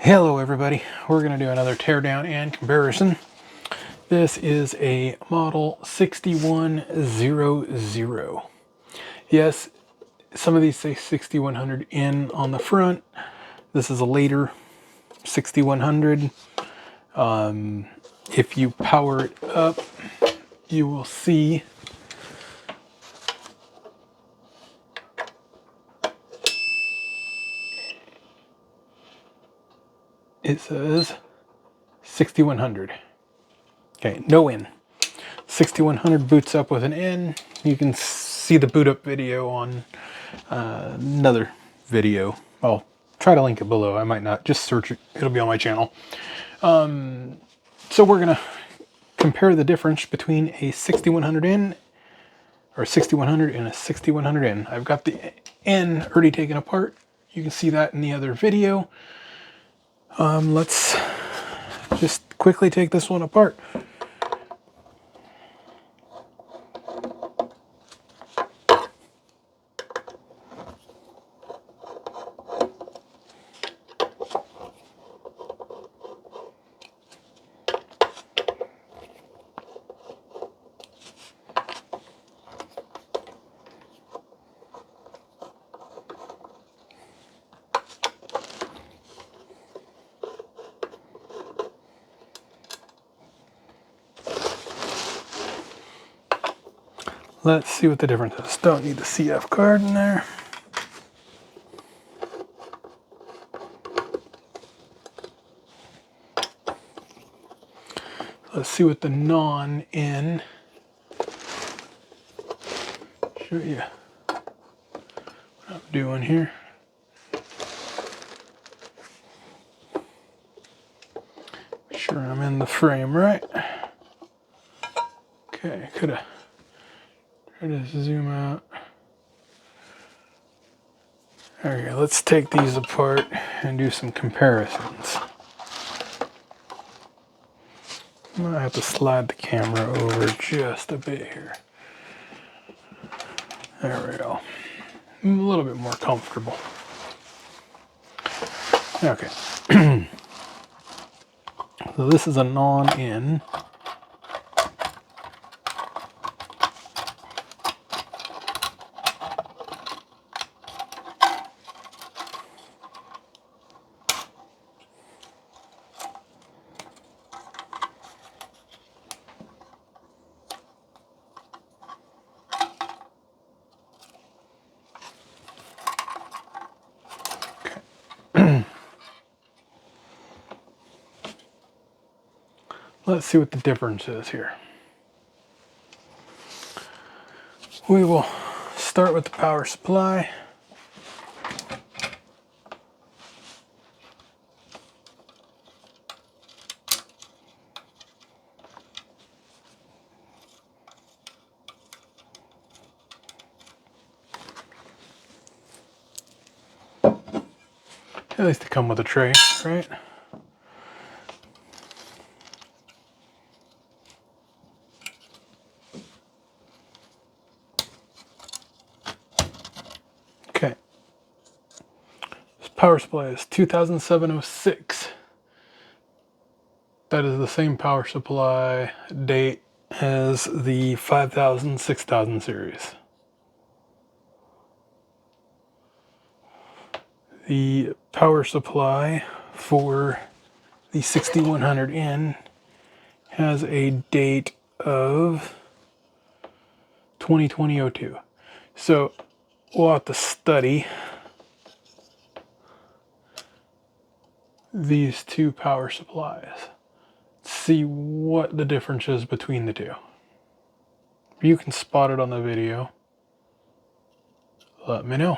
Hello everybody, we're going to do another teardown and comparison. This is a model 6100. Yes, some of these say 6100N on the front. This is a later 6100. If you power it up, you will see it says 6100. Okay, no N. 6100 boots up with an N. You can see the boot up video on another video. I'll try to link it below. I might not. Just search it. It'll be on my channel. So we're going to compare the difference between a 6100N or 6100 and a 6100N. I've got the N already taken apart. You can see that in the other video. Let's just quickly take this one apart. Let's see what the difference is. Don't need the CF card in there. Let's see what the non-N. Show you what I'm doing here. Make sure I'm in the frame right. Okay, could have tried to zoom out. Okay, let's take these apart and do some comparisons. I might have to slide the camera over just a bit here. There we go. I'm a little bit more comfortable. Okay. So this is a non-N. Let's see what the difference is here. We will start with the power supply. At least they come with a tray, right? Okay. This power supply is 2706. That is the same power supply date as the 5000, 6000 series. The power supply for the 6100N has a date of 2020-02. So we'll have to study these two power supplies. See what the difference is between the two. You can spot it on the video. Let me know.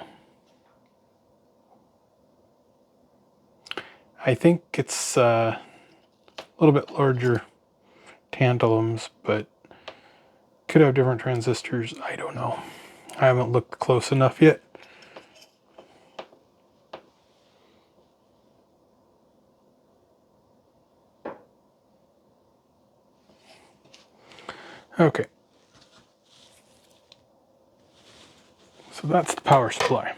I think it's a little bit larger tantalums, but could have different transistors. I don't know. I haven't looked close enough yet. Okay. So that's the power supply.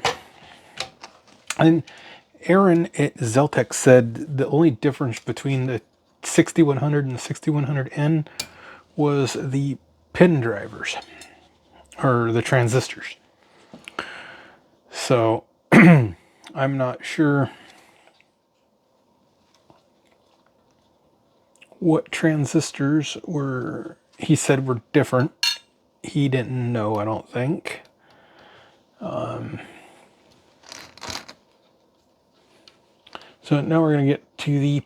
And Aaron at Xeltek said the only difference between the 6100 and the 6100N was the pin drivers, or the transistors. So I'm not sure what transistors were, he said, were different. He didn't know, I don't think. So now we're going to get to the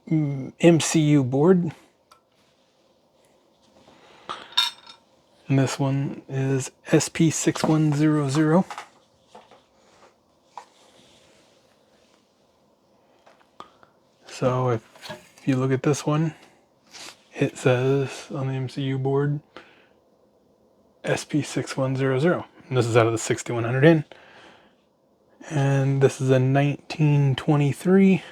MCU board. And this one is SP6100. So if you look at this one, it says on the MCU board SP6100. And this is out of the 6100N. And this is a 1923.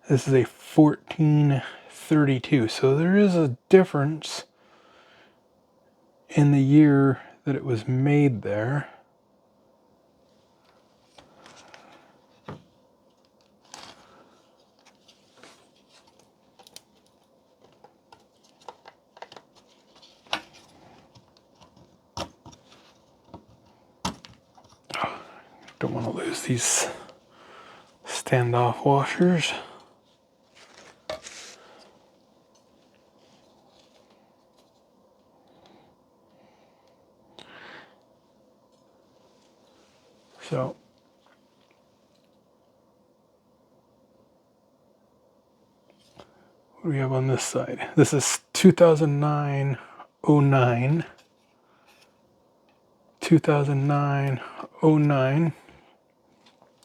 This is a 1432. So there is a difference in the year that it was made there. Don't want to lose these standoff washers. So what do we have on this side? This is 2009-09, 2009-09,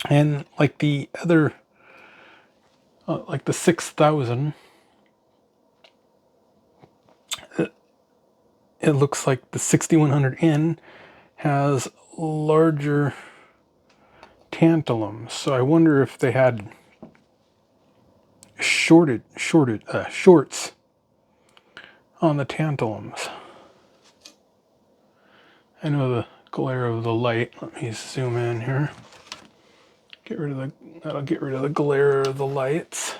and like the other, like the 6000, it looks like the 6100N has larger tantalums. So I wonder if they had shorts on the tantalums. I know the glare of the light. Let me zoom in here. Get rid of the, that'll get rid of the glare of the lights.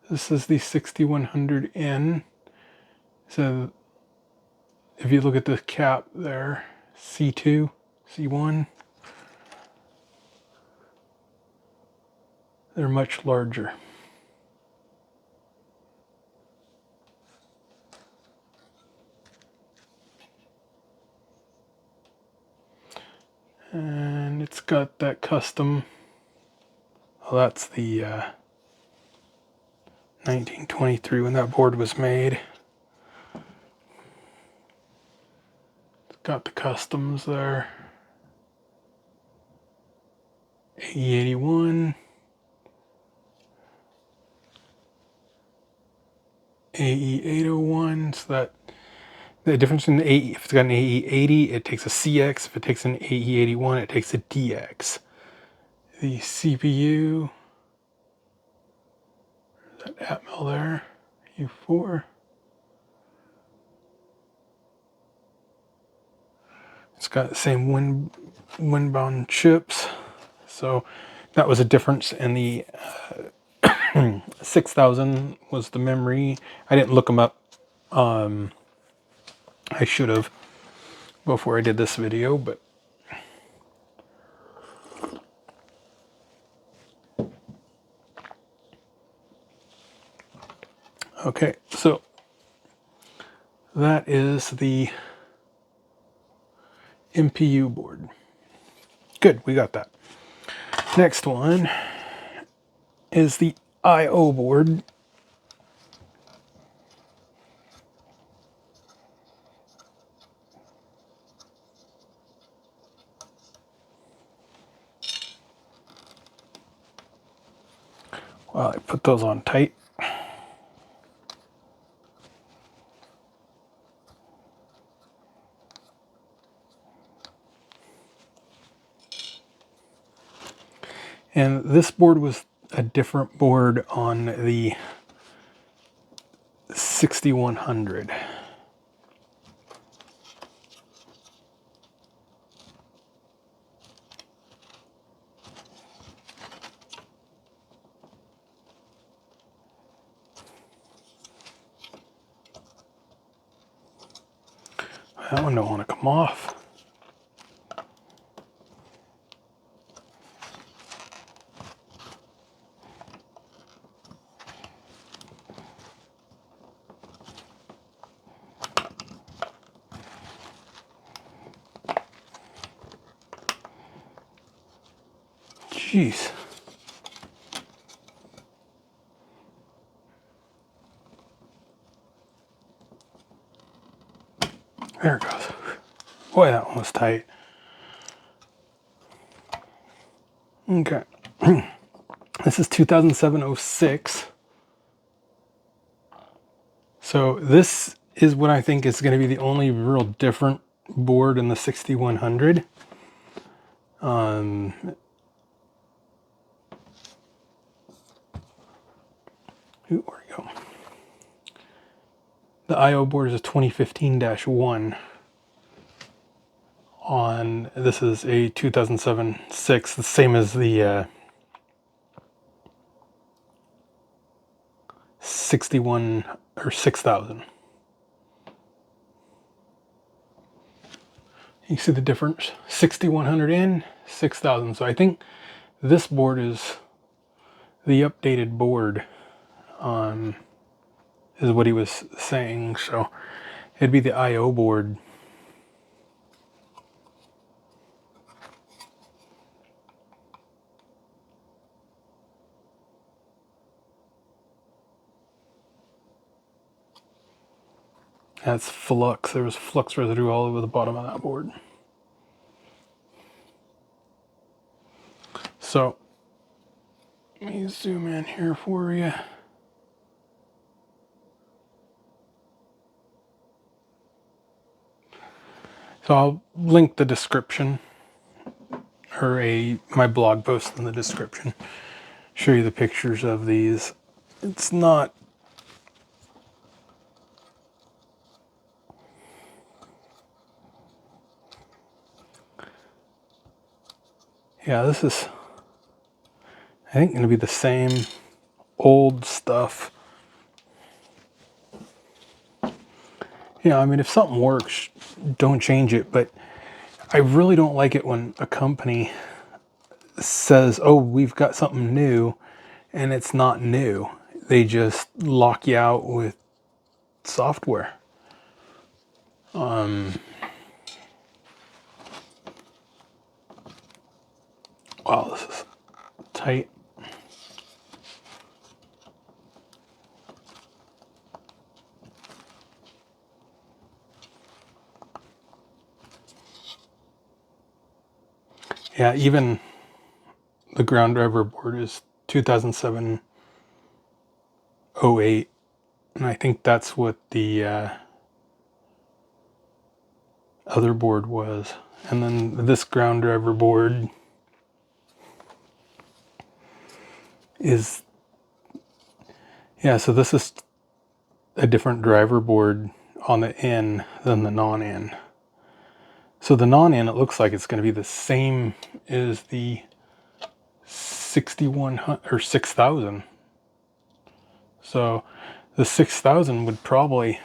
This is the 6100N. So if you look at the cap there, C2, C1, they're much larger. And it's got that custom, well, that's the 1923 when that board was made. It's got the customs there. AE81, AE801, so that the difference in the AE, if it's got an AE80, it takes a CX. If it takes an AE81, it takes a DX. The CPU, that Atmel there, U4. It's got the same wind-bound chips. So that was a difference in the 6000 was the memory. I didn't look them up. I should have before I did this video, but okay, so that is the MPU board. Good, we got that. Next one is the I/O board. Well, I put those on tight. And this board was a different board on the 6100. That one don't want to come off. Jeez. There it goes. Boy, that one was tight. Okay. This is 2007-06. So this is what I think is going to be the only real different board in the 6100. Where'd we go? The I/O board is a 2015-1. This is a 2007-6, the same as the 61 or 6000. You see the difference? 6100N, 6000. So I think this board is the updated board, is what he was saying. So it'd be the I/O board. That's flux. There was flux residue all over the bottom of that board. So let me zoom in here for you. So I'll link the description, or my blog post in the description. Show you the pictures of these. It's not. Yeah, this is, I think, going to be the same old stuff. Yeah, I mean, if something works, don't change it. But I really don't like it when a company says, oh, we've got something new, and it's not new. They just lock you out with software. Wow, this is tight. Yeah, even the ground driver board is 2007-08, and I think that's what the other board was. And then this ground driver board is, yeah, so this is a different driver board on the N than the non-N. So the non-N, it looks like it's going to be the same as the 6100 or 6000. So the 6000 would probably,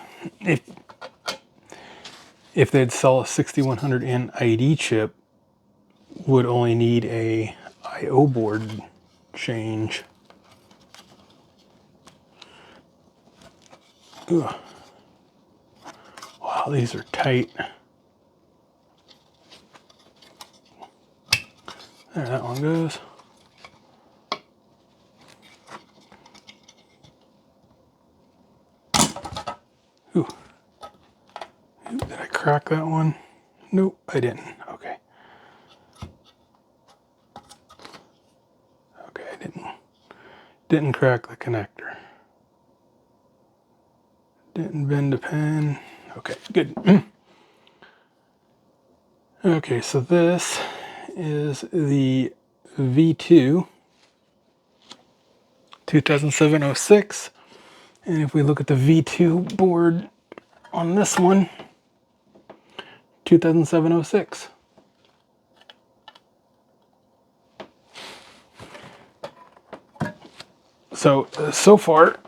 if they'd sell a 6100N ID chip, would only need a I/O board change. Ugh. Wow, these are tight. There, that one goes. Ooh. Did I crack that one? Nope, I didn't. Okay. Okay, I didn't crack the connector. Didn't bend the pen. Okay, good. Okay, so this is the V2 2007-06, and if we look at the V2 board on this one, 2007-06. So far,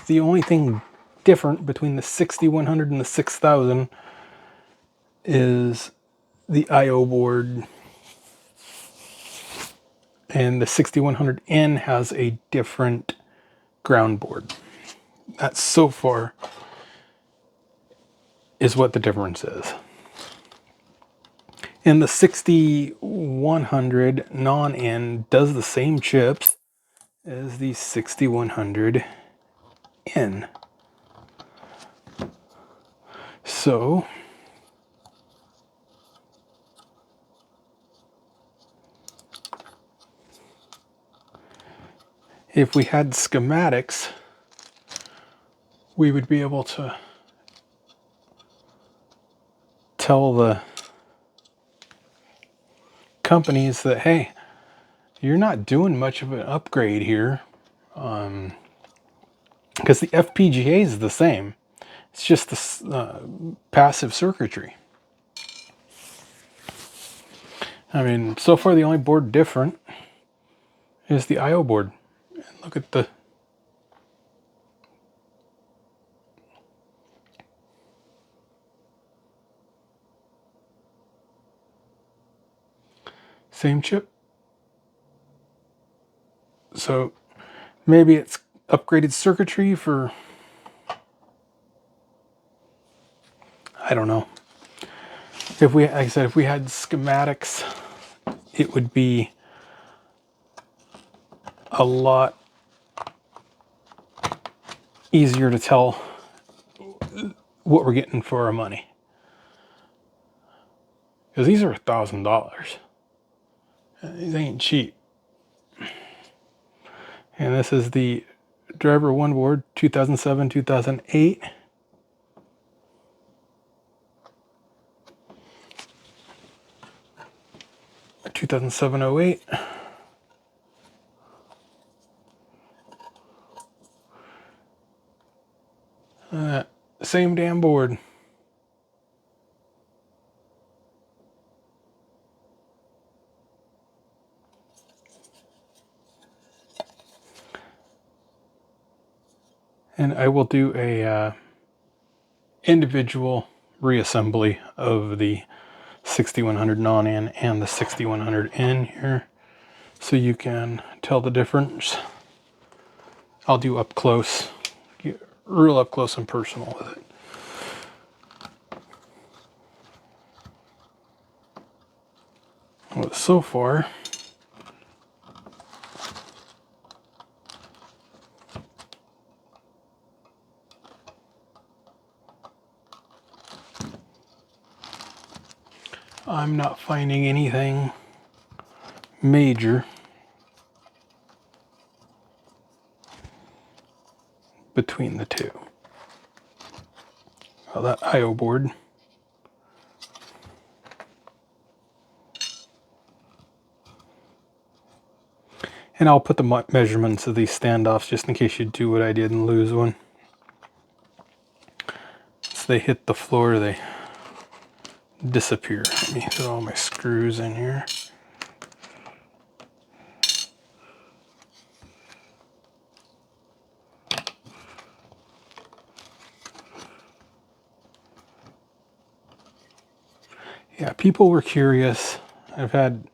the only thing different between the 6100 and the 6000 is the I/O board, and the 6100N has a different ground board. That so far is what the difference is. And the 6100 non-N does the same chips as the 6100N. So if we had schematics, we would be able to tell the companies that, hey, you're not doing much of an upgrade here, because the FPGA is the same. It's just the passive circuitry. I mean, so far the only board different is the I/O board. And look at the same chip. So maybe it's upgraded circuitry for, I don't know. If we, like I said, if we had schematics, it would be a lot easier to tell what we're getting for our money. Because these are $1,000. These ain't cheap. And this is the driver one board, 2007, 2008. Or 2007-08. Same damn board. And I will do a individual reassembly of the 6100 non-N and the 6100N here, so you can tell the difference. I'll do up close, get real up close and personal with it. Well, so far, I'm not finding anything major between the two. Well, that I/O board. And I'll put the measurements of these standoffs just in case you do what I did and lose one. Once they hit the floor, they disappear. Let me throw all my screws in here. Yeah, people were curious. I've had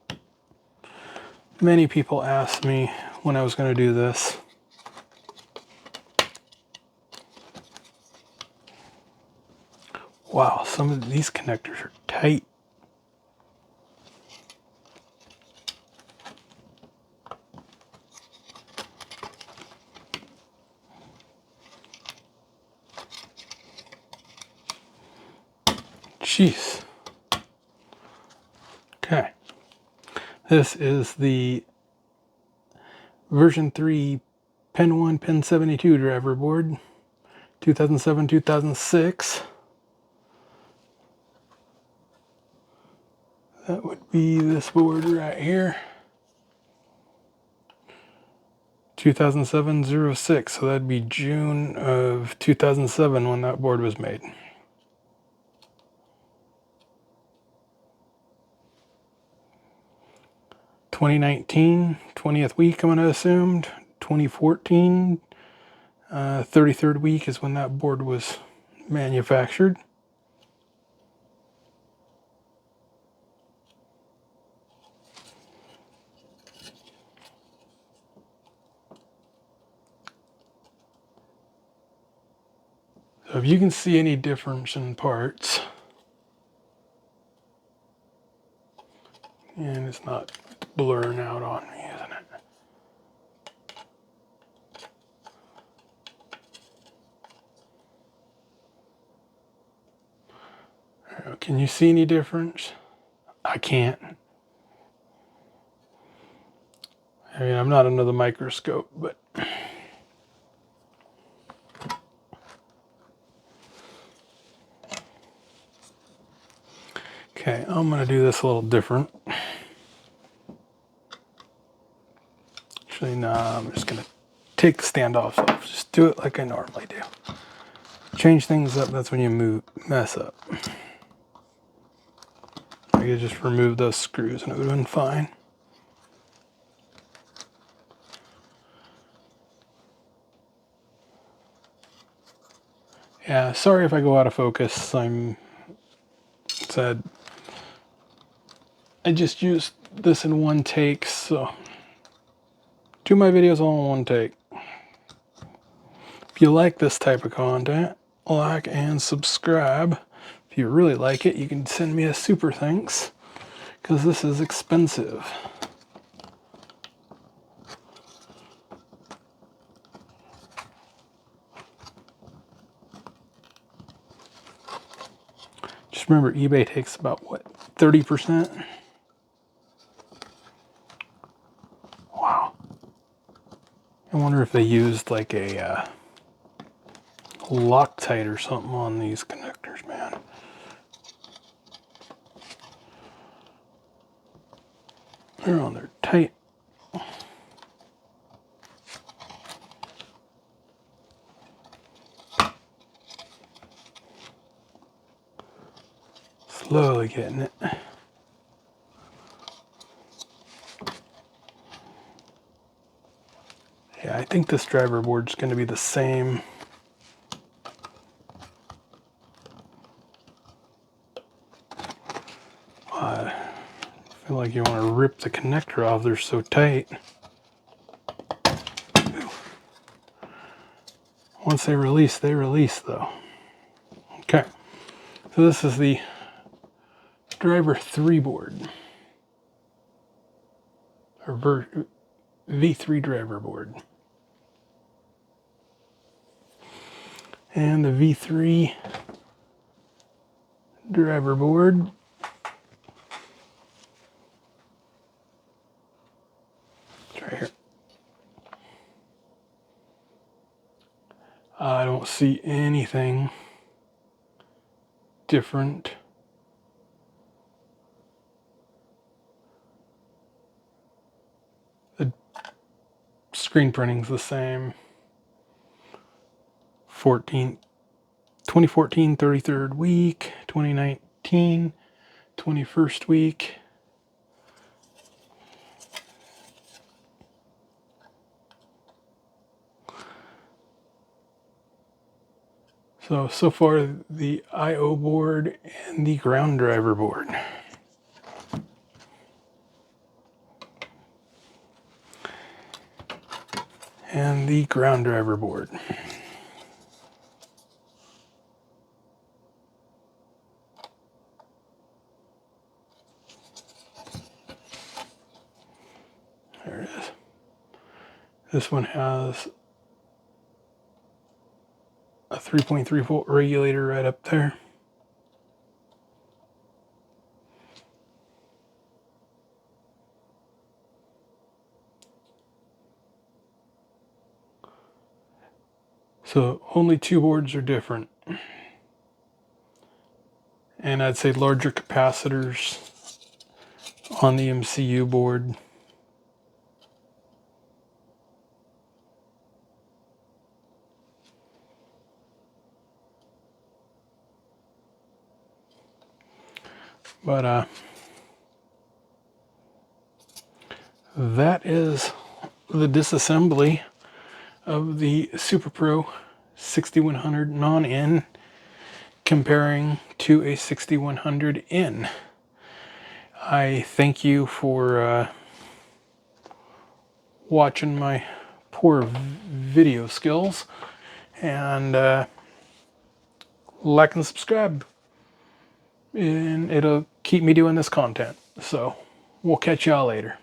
many people ask me when I was going to do this. Wow, some of these connectors are tight. Jeez. Okay. This is the version 3 Pen 1, Pen 72 driver board, 2007, 2006. That would be this board right here. 2007-06, so that'd be June of 2007 when that board was made. (2019) 20th week, I'm gonna assume. 2014 33rd week is when that board was manufactured. So if you can see any difference in parts, and it's not blurring out on me, isn't it? Can you see any difference? I can't. I mean, I'm not under the microscope, but okay, I'm going to do this a little different. Actually, no, I'm just going to take the standoffs off. Just do it like I normally do. Change things up, that's when you mess up. I could just remove those screws and it would have been fine. Yeah, sorry if I go out of focus. I just used this in one take, so do my videos all in one take. If you like this type of content, like and subscribe. If you really like it, you can send me a super thanks, because this is expensive. Just remember, eBay takes about, what, 30%? Wow. I wonder if they used like a Loctite or something on these connectors, man. They're on there tight. Slowly getting it. Yeah, I think this driver board's going to be the same. I feel like you want to rip the connector off. They're so tight. Once they release though. Okay, so this is the driver 3 board, or V3 driver board. And the V3 driver board it's right here. I don't see anything different. The screen printing's the same. 2014 33rd week, 2019 21st week. So far the I/O board and the ground driver board. And the ground driver board. There it is. This one has a 3.3 volt regulator right up there. So only 2 boards are different. And I'd say larger capacitors on the MCU board. But that is the disassembly of the SuperPro 6100 non-N comparing to a 6100N. I thank you for watching my poor video skills, and like and subscribe, and it'll keep me doing this content. So we'll catch y'all later.